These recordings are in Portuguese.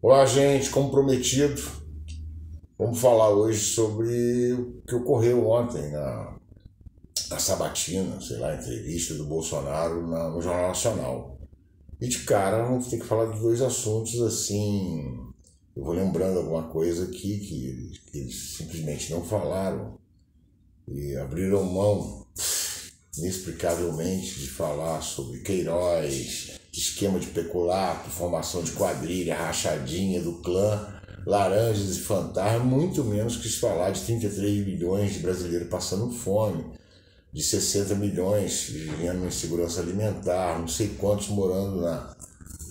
Olá, gente, como prometido, vamos falar hoje sobre o que ocorreu ontem na sabatina, sei lá, entrevista do Bolsonaro no Jornal Nacional. E de cara, vamos ter que falar de dois assuntos assim. Eu vou lembrando alguma coisa aqui que eles simplesmente não falaram e abriram mão inexplicavelmente de falar sobre Queiroz, esquema de peculato, formação de quadrilha, rachadinha do clã, laranjas e fantasmas, muito menos quis falar de 33 milhões de brasileiros passando fome, de 60 milhões vivendo em insegurança alimentar, não sei quantos morando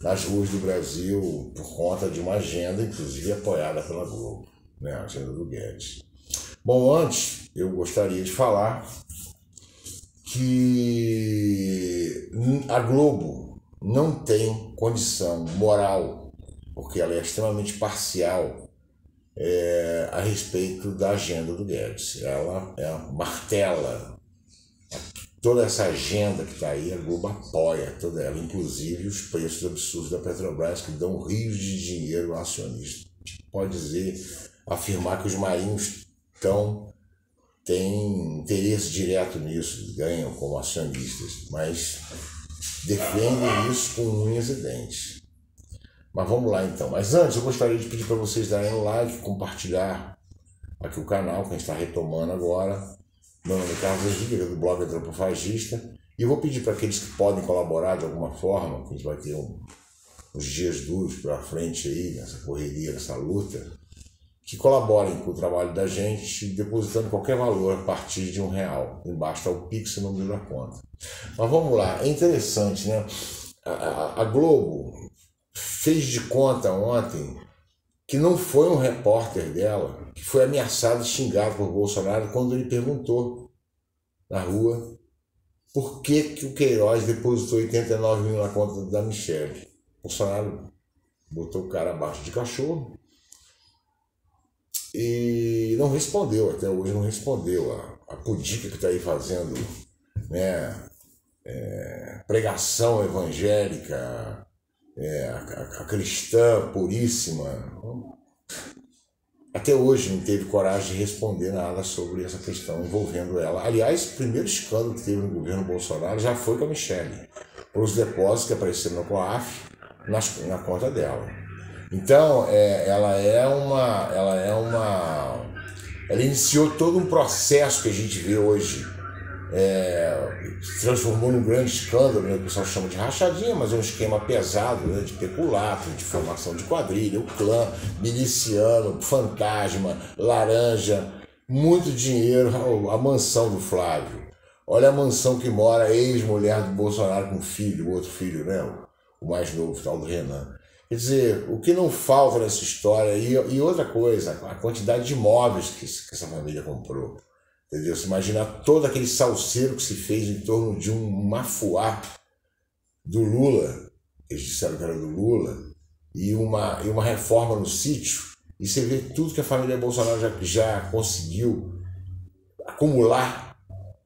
nas ruas do Brasil por conta de uma agenda, inclusive apoiada pela Globo, né, a agenda do Guedes. Bom, antes eu gostaria de falar que a Globo não tem condição moral, porque ela é extremamente parcial a respeito da agenda do Guedes. Ela martela toda essa agenda que está aí, a Globo apoia toda ela, inclusive os preços absurdos da Petrobras, que dão rios de dinheiro ao acionista. Pode afirmar que os marinhos têm interesse direto nisso, ganham como acionistas, mas defendem isso com unhas e dentes. Mas vamos lá então. Mas antes eu gostaria de pedir para vocês darem um like, compartilhar aqui o canal, que a gente está retomando agora. Meu nome é Carlos Henrique, do blog Antropofagista, e eu vou pedir para aqueles que podem colaborar de alguma forma, que a gente vai ter uns dias duros para frente aí, nessa correria, nessa luta, que colaborem com o trabalho da gente, depositando qualquer valor a partir de R$1. Embaixo está o Pix e o número da conta. Mas vamos lá, é interessante, né? A Globo fez de conta ontem que não foi um repórter dela que foi ameaçado e xingado por Bolsonaro quando ele perguntou na rua por que o Queiroz depositou 89 mil na conta da Michelle. Bolsonaro botou o cara abaixo de cachorro e não respondeu, até hoje não respondeu. A pudica que está aí fazendo, né, pregação evangélica, a cristã puríssima, até hoje não teve coragem de responder nada sobre essa questão envolvendo ela. Aliás, o primeiro escândalo que teve no governo Bolsonaro já foi com a Michelle, por os depósitos que apareceram no COAF na conta dela. Então, ela iniciou todo um processo que a gente vê hoje, se transformou num grande escândalo, né? O pessoal chama de rachadinha, mas é um esquema pesado, né? De peculato, de formação de quadrilha, o clã, miliciano, fantasma, laranja, muito dinheiro, a mansão do Flávio. Olha a mansão que mora a ex-mulher do Bolsonaro com o filho, o outro filho, né? O mais novo, o tal do Renan. Quer dizer, o que não falta nessa história, e outra coisa, a quantidade de imóveis que essa família comprou. Entendeu? Você imagina todo aquele salseiro que se fez em torno de um mafuá do Lula, eles disseram que era do Lula, e uma reforma no sítio, e você vê tudo que a família Bolsonaro já conseguiu acumular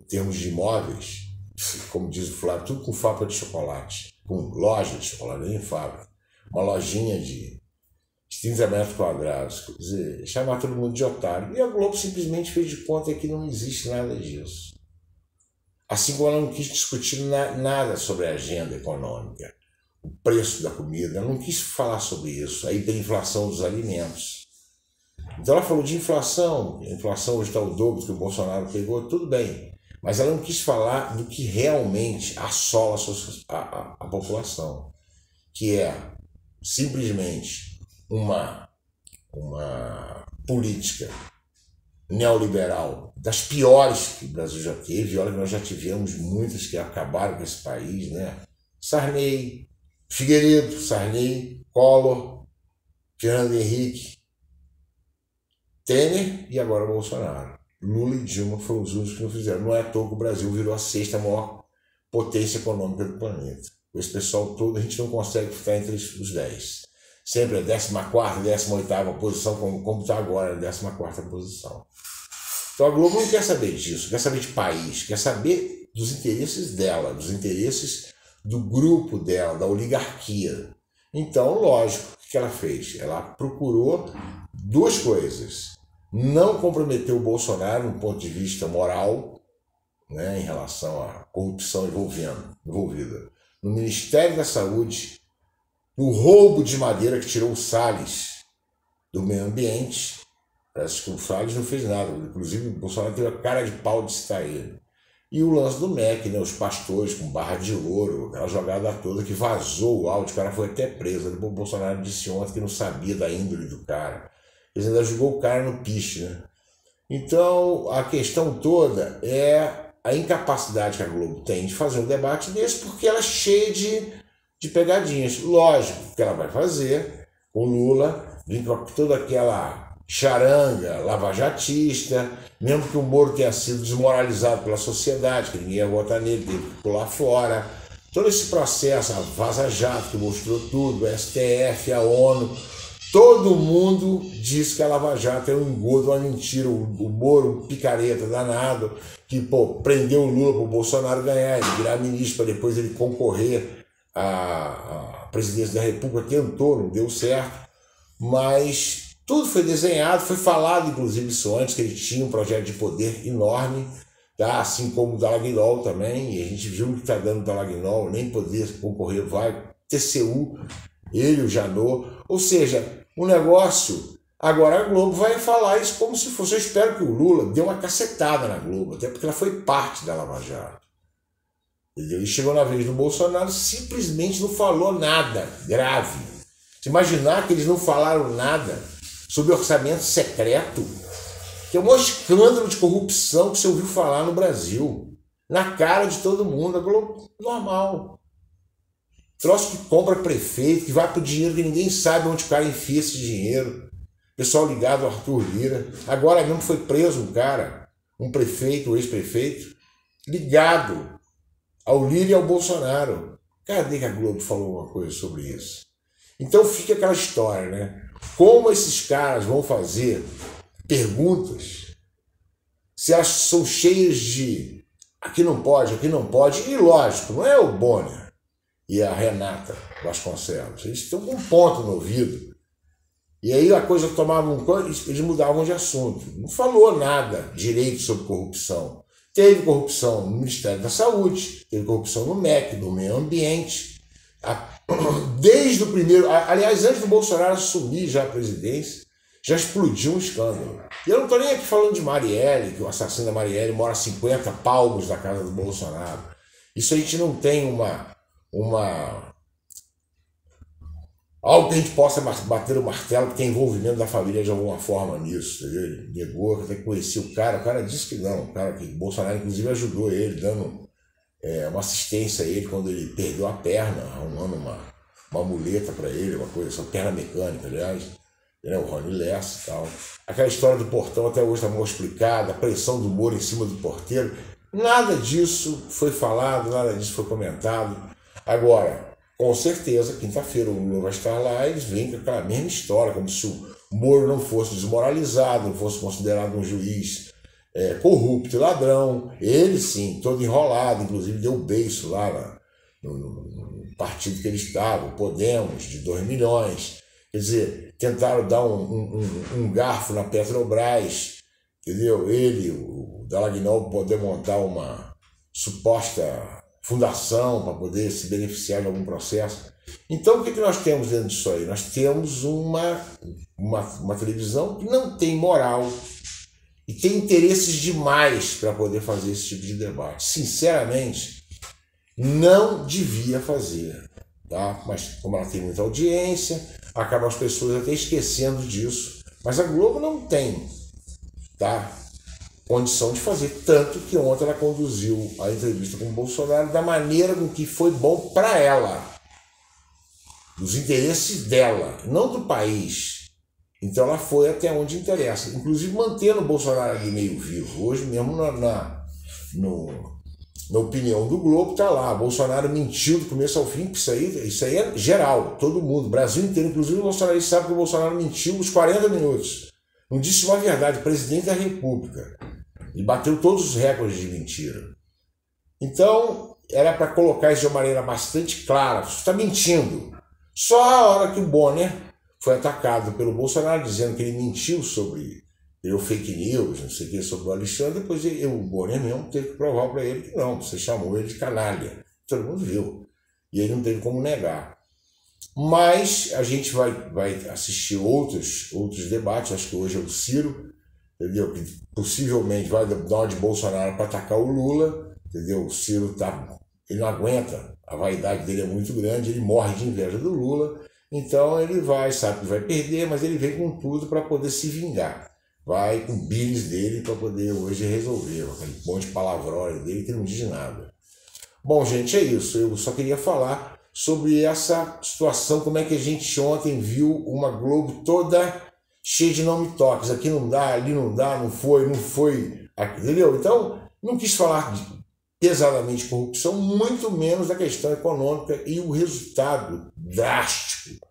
em termos de imóveis, como diz o Flávio, tudo com fábrica de chocolate, com loja de chocolate, nem fábrica. Uma lojinha de 30 metros quadrados, quer dizer, chamar todo mundo de otário. E a Globo simplesmente fez de conta que não existe nada disso. Assim como ela não quis discutir nada sobre a agenda econômica, o preço da comida, ela não quis falar sobre isso, a hiperinflação dos alimentos. Então ela falou de inflação, a inflação hoje está o dobro do que o Bolsonaro pegou, tudo bem. Mas ela não quis falar do que realmente assola a população, que é simplesmente uma política neoliberal das piores que o Brasil já teve. Olha que nós já tivemos muitas que acabaram com esse país, né? Sarney, Figueiredo, Sarney, Collor, Fernando Henrique, Temer e agora Bolsonaro. Lula e Dilma foram os únicos que não fizeram. Não é à toa que o Brasil virou a sexta maior potência econômica do planeta. Com esse pessoal todo, a gente não consegue ficar entre os 10. Sempre a 14ª, 18ª posição, como está agora, a 14ª posição. Então a Globo não quer saber disso, quer saber de país, quer saber dos interesses dela, dos interesses do grupo dela, da oligarquia. Então, lógico, o que ela fez? Ela procurou duas coisas. Não comprometer o Bolsonaro no ponto de vista moral, né, em relação à corrupção envolvida no Ministério da Saúde, no roubo de madeira que tirou o Salles do meio ambiente. Parece que o Salles não fez nada, inclusive o Bolsonaro teve a cara de pau de citar ele. E o lance do MEC, né, os pastores com barra de ouro, aquela jogada toda que vazou o áudio, o cara foi até preso. O Bolsonaro disse ontem que não sabia da índole do cara. Ele ainda jogou o cara no piche, né? Então, a questão toda é a incapacidade que a Globo tem de fazer um debate desse, porque ela é cheia de pegadinhas. Lógico que ela vai fazer com Lula, vir com toda aquela charanga lavajatista, mesmo que o Moro tenha sido desmoralizado pela sociedade, que ninguém ia votar nele, teve que pular fora. Todo esse processo, a Vaza Jato, que mostrou tudo, o STF, a ONU, todo mundo diz que a Lava Jato é um engodo, uma mentira. O Moro, um picareta danado, que prendeu o Lula para o Bolsonaro ganhar, ele virar ministro para depois ele concorrer à presidência da República, tentou, não deu certo, mas tudo foi desenhado, foi falado inclusive isso antes, que ele tinha um projeto de poder enorme, tá? Assim como o Dallagnol também, e a gente viu que está dando o Dallagnol, nem poder concorrer vai, TCU, ele, o Janot, ou seja, o negócio. Agora a Globo vai falar isso como se fosse. Eu espero que o Lula dê uma cacetada na Globo, até porque ela foi parte da Lava Jato. Entendeu? E chegou na vez do Bolsonaro, simplesmente não falou nada grave. Se imaginar que eles não falaram nada sobre orçamento secreto, que é um escândalo de corrupção que você ouviu falar no Brasil, na cara de todo mundo. A Globo, normal. Troço que compra prefeito, que vai pro dinheiro que ninguém sabe onde o cara enfia esse dinheiro. Pessoal ligado ao Arthur Lira. Agora mesmo foi preso um cara, um prefeito, um ex-prefeito, ligado ao Lira e ao Bolsonaro. Cadê que a Globo falou alguma coisa sobre isso? Então fica aquela história, né? Como esses caras vão fazer perguntas, se elas são cheias de aqui não pode, e lógico, não é o Bonner e a Renata Vasconcelos, eles estão com um ponto no ouvido. E aí a coisa tomava eles mudavam de assunto. Não falou nada direito sobre corrupção. Teve corrupção no Ministério da Saúde, teve corrupção no MEC, no meio ambiente. Desde o primeiro... Aliás, antes do Bolsonaro assumir já a presidência, já explodiu um escândalo. E eu não estou nem aqui falando de Marielle, que o assassino da Marielle mora a 50 palmos da casa do Bolsonaro. Isso a gente não tem algo que a gente possa bater o martelo, que tem envolvimento da família de alguma forma nisso, entendeu? Ele negou, até conhecia o cara disse que não, o cara que Bolsonaro inclusive ajudou ele, dando uma assistência a ele quando ele perdeu a perna, arrumando uma muleta para ele, uma coisa, essa perna mecânica, aliás, né? O Rony Lessa e tal. Aquela história do portão até hoje está mal explicada, a pressão do Moro em cima do porteiro, nada disso foi falado, nada disso foi comentado. Agora, com certeza, quinta-feira o Lula vai estar lá e eles vêm com aquela mesma história, como se o Moro não fosse desmoralizado, não fosse considerado um juiz corrupto e ladrão. Ele sim, todo enrolado, inclusive deu beiço lá no partido que ele estava, o Podemos, de 2 milhões. Quer dizer, tentaram dar um garfo na Petrobras, entendeu? Ele, o Dallagnol, poder montar uma suposta fundação para poder se beneficiar de algum processo. Então, o que nós temos dentro disso aí? Nós temos uma televisão que não tem moral e tem interesses demais para poder fazer esse tipo de debate. Sinceramente, não devia fazer, tá? Mas como ela tem muita audiência, acabam as pessoas até esquecendo disso. Mas a Globo não tem, tá? Condição de fazer, tanto que ontem ela conduziu a entrevista com o Bolsonaro da maneira com que foi bom para ela, dos interesses dela, não do país. Então ela foi até onde interessa, inclusive mantendo o Bolsonaro ali meio vivo. Hoje mesmo na opinião do Globo está lá, Bolsonaro mentiu do começo ao fim, isso aí é geral, todo mundo, Brasil inteiro, inclusive o Bolsonaro sabe que o Bolsonaro mentiu os 40 minutos, não disse uma verdade, presidente da República. E bateu todos os recordes de mentira. Então, era para colocar isso de uma maneira bastante clara. Você está mentindo. Só a hora que o Bonner foi atacado pelo Bolsonaro, dizendo que ele mentiu sobre o fake news, não sei o que, sobre o Alexandre, depois o Bonner mesmo teve que provar para ele que não, você chamou ele de canalha. Todo mundo viu. E ele não teve como negar. Mas a gente vai assistir outros debates, acho que hoje é o Ciro, entendeu? Que possivelmente vai dar uma de Bolsonaro para atacar o Lula, entendeu? O Ciro ele não aguenta, a vaidade dele é muito grande, ele morre de inveja do Lula, então ele sabe que vai perder, mas ele vem com tudo para poder se vingar. Vai com o business dele para poder hoje resolver, aquele monte de palavrões dele que não diz nada. Bom, gente, é isso. Eu só queria falar sobre essa situação, como é que a gente ontem viu uma Globo toda cheia de não me toques. Aqui não dá, ali não dá, não foi, entendeu? Então, não quis falar pesadamente de corrupção, muito menos da questão econômica e o resultado drástico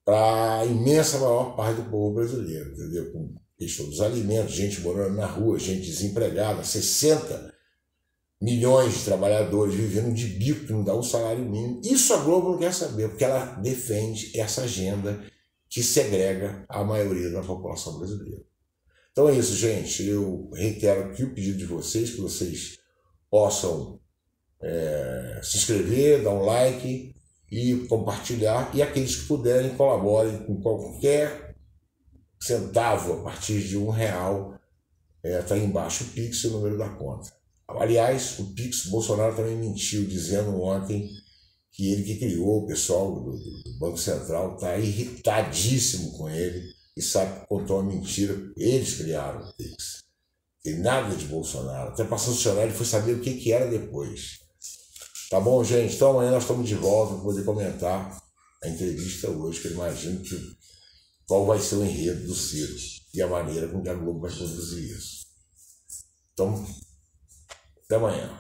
para a imensa maior parte do povo brasileiro, entendeu? Com questão dos alimentos, gente morando na rua, gente desempregada, 60 milhões de trabalhadores vivendo de bico que não dá um salário mínimo. Isso a Globo não quer saber, porque ela defende essa agenda que segrega a maioria da população brasileira. Então é isso, gente. Eu reitero aqui o pedido de vocês, que vocês possam se inscrever, dar um like e compartilhar. E aqueles que puderem, colaborem com qualquer centavo a partir de R$1. Está aí embaixo o Pix e o número da conta. Aliás, o Pix, Bolsonaro também mentiu, dizendo ontem que ele que criou, o pessoal do Banco Central está irritadíssimo com ele e sabe que contou uma mentira. Eles criaram o Pix. Tem nada de Bolsonaro. Até para sancionar, ele foi saber o que era depois. Tá bom, gente? Então amanhã nós estamos de volta para poder comentar a entrevista hoje, que eu imagino qual vai ser o enredo do Ciro e a maneira com que a Globo vai conduzir isso. Então, até amanhã.